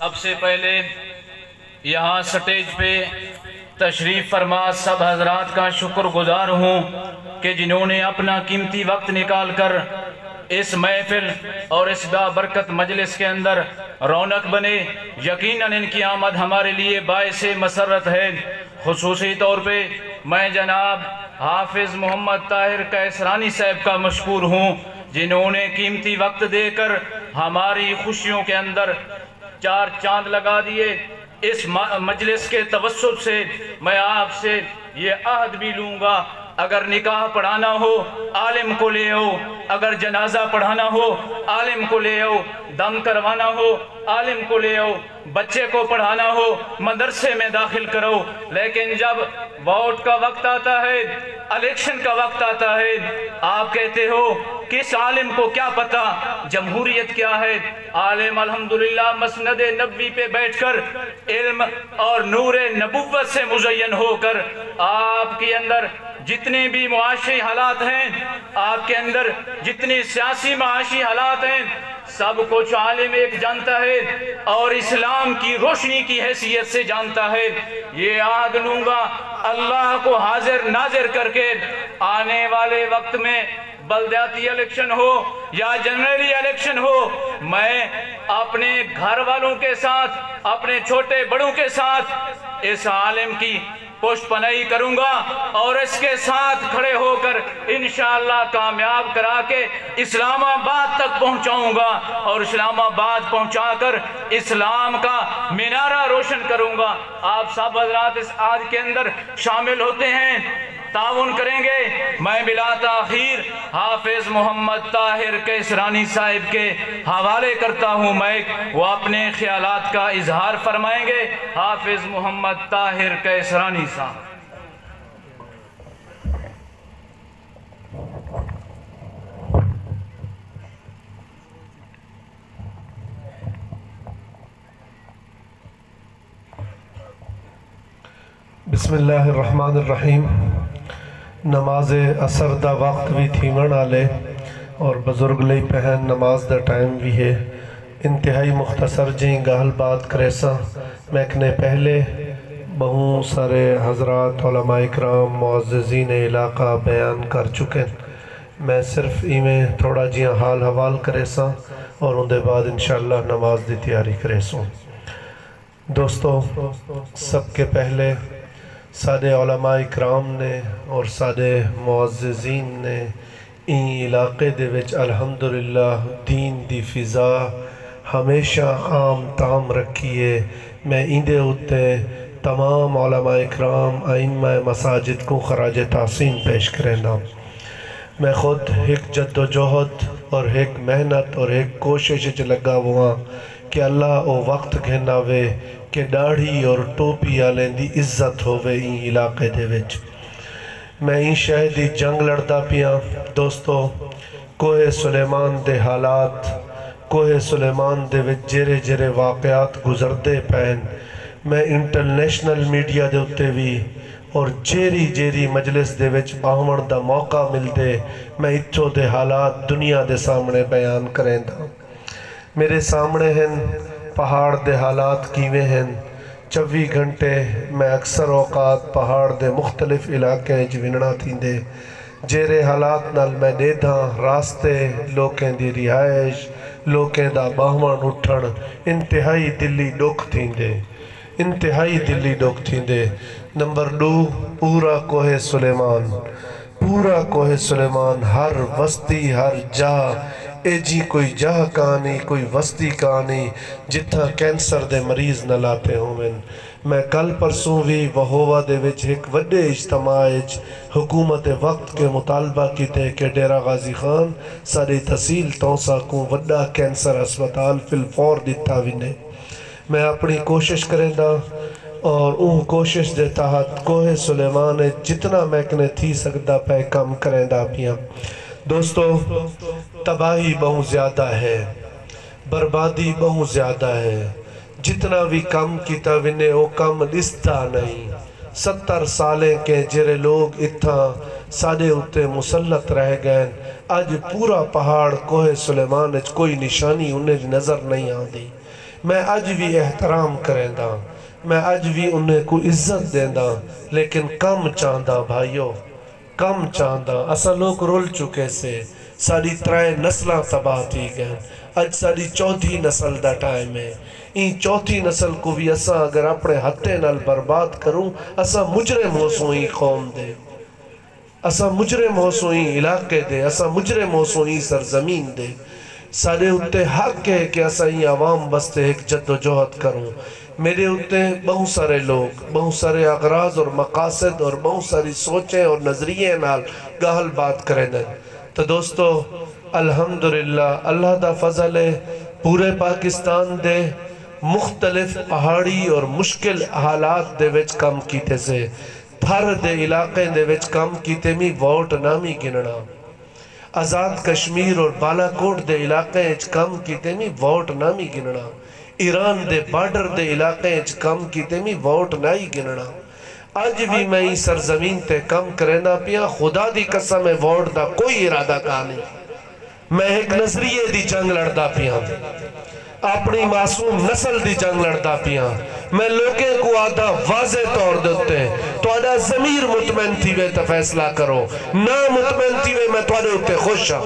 سب سے پہلے یہاں سٹیج پہ تشریف فرما سب حضرات کا شکر گزار ہوں کہ جنہوں نے اپنا قیمتی وقت نکال کر اس محفل اور اس بابرکت مجلس کے اندر رونق بنے۔ یقیناً ان کی آمد ہمارے لیے باعث مسرت ہے۔ خصوصی طور پہ میں جناب حافظ محمد طاہر کیسرانی صاحب کا مشکور ہوں جنہوں نے قیمتی وقت دے کر ہماری خوشیوں کے اندر چار چاند لگا دیے۔ اس مجلس کے توسط سے میں آپ سے یہ عہد بھی لوں گا، اگر نکاح پڑھانا ہو عالم کو لے آؤ، اگر جنازہ پڑھانا ہو عالم کو لے آؤ، دم کروانا ہو عالم کو لے آؤ، بچے کو پڑھانا ہو مدرسے میں داخل کرو، لیکن جب ووٹ کا وقت آتا ہے، الیکشن کا وقت آتا ہے، آپ کہتے ہو کس عالم کو کیا پتا جمہوریت کیا ہے؟ عالم الحمدللہ مسند نبوی پہ بیٹھ کر علم اور نور نبوت سے مزین ہو کر آپ کے اندر جتنے بھی معاشی حالات ہیں، آپ کے اندر جتنی سیاسی معاشی حالات ہیں، سب کچھ عالم ایک جانتا ہے اور اسلام کی روشنی کی حیثیت سے جانتا ہے۔ یہ عہد لوں گا اللہ کو حاضر ناظر کر کے آنے والے وقت میں بلدیاتی الیکشن ہو یا جنرلی الیکشن ہو، میں اپنے گھر والوں کے ساتھ اپنے چھوٹے بڑوں کے ساتھ اس عالم کی پشت پناہی کروں گا اور اس کے ساتھ کھڑے ہو کر انشاءاللہ کامیاب کرا کے اسلام آباد تک پہنچاؤں گا اور اسلام آباد پہنچا کر اسلام کا مینارہ روشن کروں گا۔ آپ سب حضرات اس عہد کے اندر شامل ہوتے ہیں، تعاون کریں گے۔ میں بلا تاخیر حافظ محمد طاہر کیسرانی صاحب کے حوالے کرتا ہوں، میں وہ اپنے خیالات کا اظہار فرمائیں گے۔ حافظ محمد طاہر کیسرانی صاحب۔ بسم اللہ الرحمن الرحیم۔ نماز اثر دا وقت بھی تھیمن آلے اور بزرگ لئی پہن نماز دا ٹائم بھی ہے۔ انتہائی مختصر جیں گال بات کرے سا میں کنے پہلے بہت سارے حضرات علماء اکرام معززین علاقہ بیان کر چکے، میں صرف میں تھوڑا جیاں حال حوال کرے سا اور ان دے بعد انشاءاللہ نماز دی تیاری کرے سوں۔ دوستو، سب کے پہلے سادے علماء اکرام نے اور سادے معززین نے این علاقے دے وچ الحمدللہ دین دی فضا ہمیشہ عام تام رکھیے۔ میں ایندے ہوتے تمام علماء اکرام ائمہ مساجد کو خراج تحسین پیش کرنا۔ میں خود ایک جد و جہد اور ایک محنت اور ایک کوشش لگا ہوا کہ اللہ او وقت گھناوے کہ ڈاڑھی اور ٹوپی آلیں دی عزت ہووے این علاقے دے وچ۔ میں این شہدی جنگ لڑتا پیا۔ دوستو، کوہ سلیمان دے حالات، کوہ سلیمان دے وچ جرے جرے واقعات گزردے پین، میں انٹرنیشنل میڈیا دے اتے بھی اور جیری مجلس دے وچ آہمن دا موقع مل دے میں اتھو دے حالات دنیا دے سامنے بیان کریں دا۔ میرے سامنے ہیں پہاڑ دے حالات کیویں ہیں۔ 24 گھنٹے میں اکثر اوقات پہاڑ دے مختلف علاقے جویننا تھیں دے جیرے حالات نال میں دیدھاں راستے لوکیں دی رہائش لوکیں دا باہمان اٹھن انتہائی دلی ڈوک تھیں دے، انتہائی دلی ڈوک تھیں دے۔ نمبر 2، پورا کوہ سلیمان، پورا کوہ سلیمان، ہر وستی ہر جہاں اے جی کوئی جہاں کہانی کوئی وستی کہانی جتھا کینسر دے مریض نہ لاتے ہوئے۔ میں کل پرسوں بھی وہوہ دے وچ ایک وڈے اجتماع حکومت وقت کے مطالبہ کی تے کہ ڈیرہ غازی خان ساری تحصیل تونسا کو وڈا کینسر اسپتال فی الفور دیتا وینے۔ میں اپنی کوشش کریں دا اور اون کوشش دے تحت کوہ سلیمان جتنا میں کنے تھی سکتا پہ کم کریں دا پیا۔ دوستو، تباہی بہت زیادہ ہے، بربادی بہت زیادہ ہے، جتنا بھی کم کیتا وینے وہ کم لستا نہیں۔ 70 سالیں کے جرے لوگ اتھا ساڑے اتے مسلط رہ گئے، آج پورا پہاڑ کوہ سلیمان کوئی نشانی انہیں نظر نہیں آن دی۔ میں اج بھی احترام کریں دا، میں اج بھی انہیں کو عزت دیں دا، لیکن کم چاندہ بھائیو، کم چاندہ۔ اسا لوگ رول چکے سے، ساری 3 نسلہ تباہ تھی گئے، اج ساری 4تھی نسل دا ٹائم ہے۔ این 4تھی نسل کو بھی اسا اگر اپنے ہتھے نال برباد کروں، اسا مجرم ہو سوئی قوم دے، اسا مجرم ہو سوئی علاقے دے، اسا مجرم ہو سوئی سرزمین دے۔ سارے اتے حق ہے کہ اسا یہ عوام بستے ایک جد و جہد کروں۔ میرے اتے بہت سارے لوگ، بہت سارے اغراض اور مقاصد اور بہت ساری سوچیں اور نظریے نال گاہل بات کریں دیں۔ تو دوستو الحمدللہ اللہ دا فضل ہے، پورے پاکستان دے مختلف پہاڑی اور مشکل حالات دے وچ کم کیتے سے، تھر دے علاقے دے وچ کم کیتے میں ووٹ نامی گننا، آزاد کشمیر اور بالا کوٹ دے علاقے وچ کم کیتے میں ووٹ نامی گننا، ایران دے بارڈر دے علاقے وچ کم کیتے میں ووٹ نائی گننا۔ آج بھی میں ہی سرزمین تے کم کرنا پیا، خدا دی قسم ہے ووٹ دا کوئی ارادہ کا نہیں، میں ایک نظریے دی جنگ لڑدا پیا، اپنی معصوم نسل دی جنگ لڑدا پیا۔ میں لوگیں کو آدھا واضح طور دیتے تو آدھا ضمیر مطمئن تھی وے تا فیصلہ کرو، نہ مطمئن تھی وے میں تو آدھے ہوتے خوش ہاں،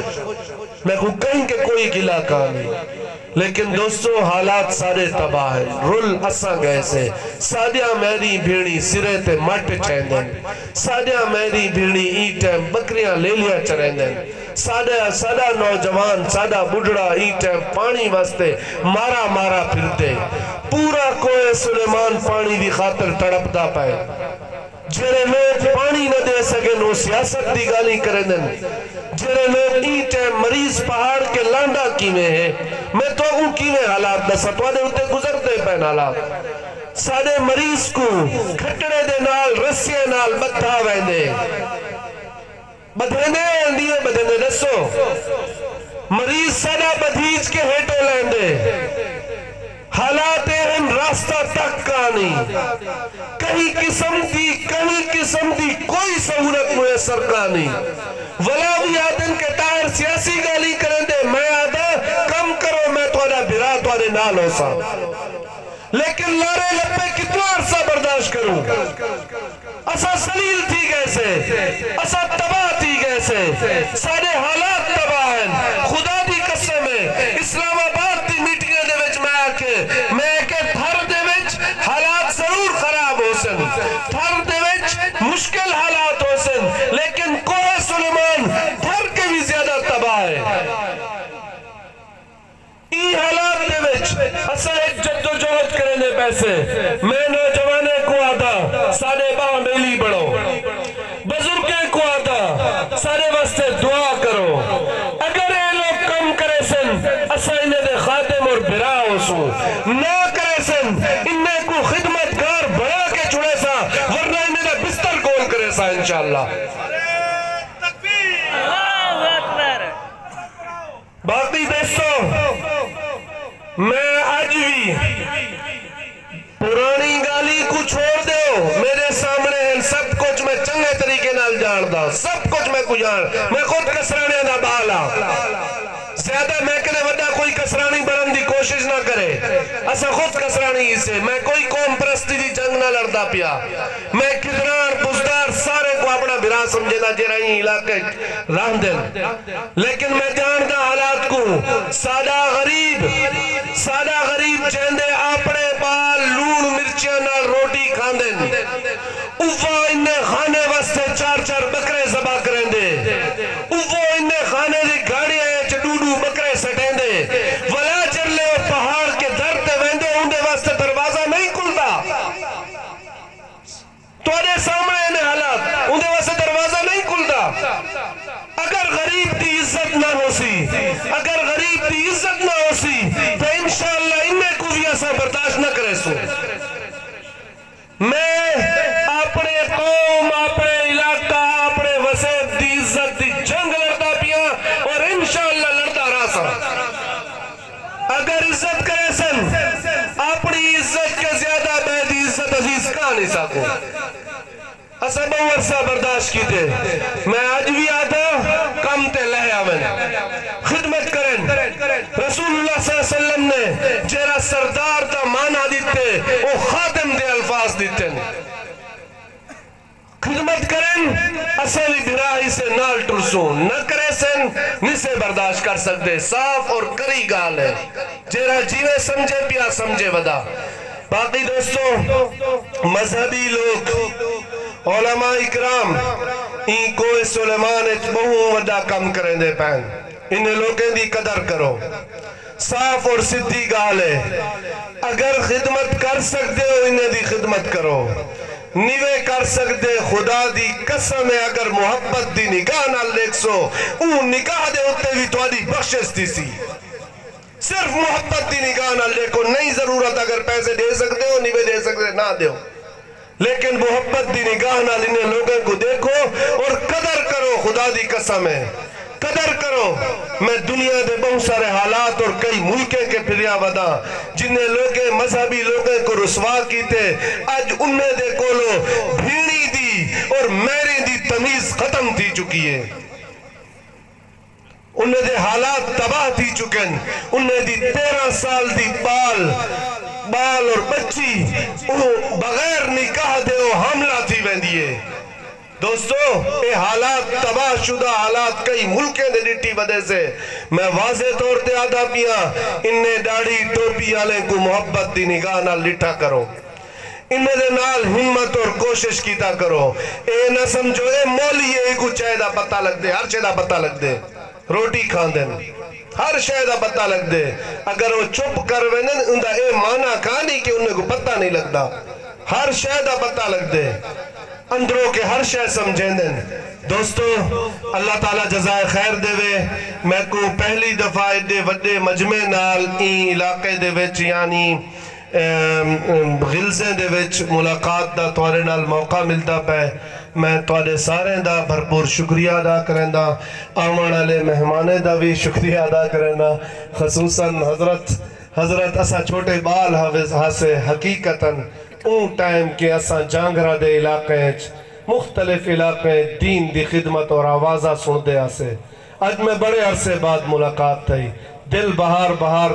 میں کو کہیں کہ کوئی گلہ کا نہیں۔ لیکن دوستو حالات سارے تباہ ہیں، رول اساں گئے سے، سادیاں میری بھیڑی سرے تے مٹ چھیندن، سادیاں میری بھیڑی ایٹیں بکریاں لے لیا چرندن، سادہ نوجوان سادہ بڑھڑا ایٹیں پانی واسطے مارا مارا پھرتے، پورا کوئے سلیمان پانی دی خاطر تڑپ دا پائے، جنہیں لوگ پانی نہ دے سکے نو سیاست دی گالی کرندن، جنہیں لوگ ایٹیں مریض پہاڑ کے لانڈا کیویں ہیں، میں تو ان کیویں حالات دسا تو آدھے ہوتے گزرتے پہن حالات، سادے مریض کو کھٹڑے دے نال رسیے نال بدھا ویندے، بدھنے اندیے بدھنے دسو، مریض سادہ بدھیج کے ہیٹو لیندے، حالات ہم راستہ تک کا نہیں، کہیں قسم دی کوئی سہولت میسر کا نہیں، ولا بھی آدن کے ٹائر سیاسی گالی کریں دے، میں آدھا کم کرو میں تو آدھا بھرا تو آدھے نال ہو سا، لیکن لارے لپے کتنا عرصہ برداشت کروں، اسا سلیل تھی گیسے، اسا تباہ تھی گیسے، سارے حالات تباہ ہیں، خدا دی قسم ہے، اسلام آباد دی میٹنگیں دے وچ میں آکے، میں کہ تھر دے وچ حالات ضرور خراب ہو سن، تھر دے وچ مشکل حالات ہو سن، لیکن کوہ سلیمان تھر کے بھی زیادہ تباہ ہے۔ ای حالات دے وچ اسا ایک جد و جہد کرنے پیسے، میں نوجوانے کو آدھا سارے باہ میلی بڑھو، بزرگیں کو آدھا سارے واسطے دعا کرو، اگر اے لوگ کم کرے سن اسا انہیں دے خادم اور بھرا ہو سو، نہ کرے سن انہیں کو خدمتگار بڑھا کے چھوڑے سا، ورنہ انہیں دے بستر کون کرے سا انشاءاللہ۔ باقی دوستو میں آج بھی پرانی گالی کو چھوڑ دیو، میرے سامنے ہیں سب کچھ میں چنگے طریقے نال جان دا، سب کچھ میں کو جان، میں خود کسرانے دا بالا، زیادہ میں کنے وڈا کوئی کسرانی بنن دی کوشش نہ کرے، اسا خود کسرانی ہی سے، میں کوئی قوم پرستی دی جنگ نہ لڑدا پیا، میں کدرار بزدار سارے کو اپنا بھرا سمجھے نہ جرائیں علاقے راہ دن، لیکن میں جان دا حالات کو سادہ غریب چہندے اپنے پال لون مرچیاں نال روٹی کھاندن، اوہ انہیں خانے واسطے 4 بکرے ذبح کریں دے، اوہ انہیں خانے دی گاڑیاں چڈوڈو بکرے سٹیں دے، ولا چلے پہاڑ کے در تے ویندے اندے واسطے دروازہ نہیں کھلتا، تو آدھے سامنے انہیں حالات اندے واسطے دروازہ نہیں کھلتا۔ اگر غریب دی عزت نہ ہو سی، اگر غریب دی عزت نہ ہو سی تو انشاءاللہ انہیں کو بھی ایسا برداشت نہ کرے سو۔ میں اپنے قوم، اپنے علاقہ، اپنے وسیب دی عزت دی جنگ لڑتا پیا اور انشاءاللہ لڑتا رہا سا۔ اگر عزت کرے سن اپنی عزت کے زیادہ بے دی عزت عزیز کا نہیں ساکو، اسا بہو عرصہ برداشت کی تھے میں آج بھی آتا کم تے لہ آون خدمت کرن رسول اللہ صلی اللہ علیہ وسلم نے جیرا سردار تا مانا دیتے وہ خادم دے الفاظ دیتے خدمت کرن اصلی بھرائی سے نال ٹرسون نہ کرے سن نسے برداشت کر سکتے صاف اور کری گال ہے جیرا جیوے سمجھے پیا سمجھے ودا باقی دوستوں مذہبی لوگ علماء اکرام این کوئی سلیمان اچ بہو ودا کم کریں دے پین انہیں لوگیں دی قدر کرو صاف اور صدی گال ہے اگر خدمت کر سکتے ہو انہیں دی خدمت کرو نیوے کر سکتے خدا دی قسم ہے اگر محبت دی نگاہ نہ لیک سو اون نگاہ دے ہوتے بھی تو آدھی بخشش دی سی صرف محبت دی نگاہ نہ لیکو نہیں ضرورت اگر پیسے دے سکتے ہو نیوے دے سکتے نہ دیو لیکن محبت دی نگاہ نہ لینے لوگوں کو دیکھو اور قدر کرو خدا دی قسم ہے قدر کرو میں دنیا دے بہت سارے حالات اور کئی ملکیں کے پھریا ودا جنہیں لوگیں مذہبی لوگیں کو رسوا کیتے آج انہیں دے کولو بھیڑی دی اور میری دی تمیز ختم تھی چکی ہے انہیں دے حالات تباہ تھی چکن انہیں دی 13 سال دی بال اور بچی بغیر نکاح دے وہ حاملہ تھی ویندیے دوستو یہ حالات تباہ شدہ حالات کئی ملکیں دے ڈٹی وجہ سے میں واضح طور تے آدھا پیا انہیں داڑھی ٹوپی آلے کو محبت دی نگاہ نہ لٹھا کرو انہیں دے نال ہمت اور کوشش کیتا کرو اے نہ سمجھو اے مولی اے کو چاہے دا پتہ لگ دے ہر چاہے دا پتہ لگ دے روٹی کھان دیں ہر شاید دا پتہ لگ دے اگر وہ چپ کر وینن اندہ اے مانا کہانی کہ انہیں کو پتہ نہیں لگتا ہر شاید دا پتہ لگ دے اندروں کے ہر شاید سمجھیں دیں دوستو اللہ تعالیٰ جزائے خیر دے وے میں کو پہلی دفعہ دے وڈے مجمع نال این علاقے دے وچ یعنی غلزیں دے وچ ملاقات دا توارے نال موقع ملتا پہ میں توارے سارے دا بھرپور شکریہ ادا کریں دا آمان علی مہمانے دا بھی شکریہ ادا کریں دا خصوصاً حضرت اسا چھوٹے بال حافظ ہاسے حقیقتاً اون ٹائم کے اسا جانگرہ دے علاقے مختلف علاقے دین دی خدمت اور آوازہ سن دے آسے آج میں بڑے عرصے بعد ملاقات تھی دل بہار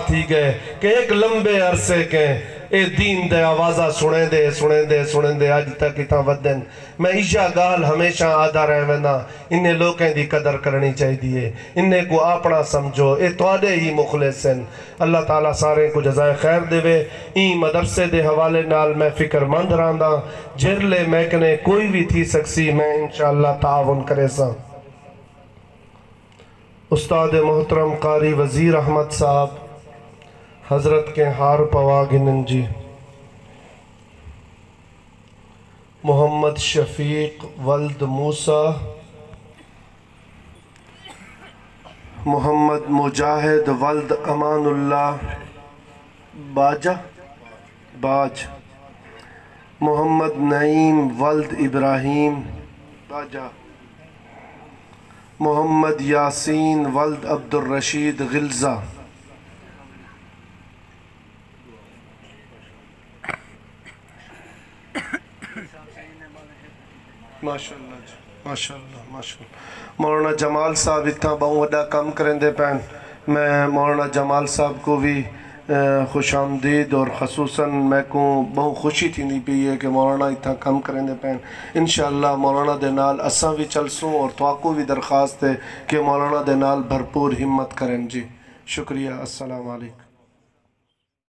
تھی گئے کہ ایک لمبے عرصے کے اے دین دے آوازہ سنیں دے آج تک اتنا ودن میں ایشا گال ہمیشہ آدھا رہے وینا انہیں لوگیں دی قدر کرنی چاہی دیئے انہیں کو اپنا سمجھو اے توڑے ہی مخلص ہیں اللہ تعالیٰ سارے کو جزائے خیر دے وے این مدرسے دے حوالے نال میں فکر مند راندہ جرلے میکنے کوئی بھی تھی سکسی میں انشاءاللہ تعاون کرے سا استاد محترم قاری وزیر احمد صاحب حضرت کے ہار پوا گنن جی محمد شفیق ولد موسیٰ محمد مجاہد ولد امان اللہ باج محمد نعیم ولد ابراہیم باجا محمد یاسین ولد عبد الرشید غلزہ ماشاءاللہ مولانا جمال صاحب اتنا بہت وڈا کم کریں دے پین میں مولانا جمال صاحب کو بھی خوش آمدید اور خصوصاً میں کو بہت خوشی تھی نہیں پی ہے کہ مولانا اتنا کم کریں دے پین انشاءاللہ مولانا دے نال اساں بھی چلسوں اور تواکو بھی درخواست ہے کہ مولانا دے نال بھرپور ہمت کریں جی شکریہ السلام علیکم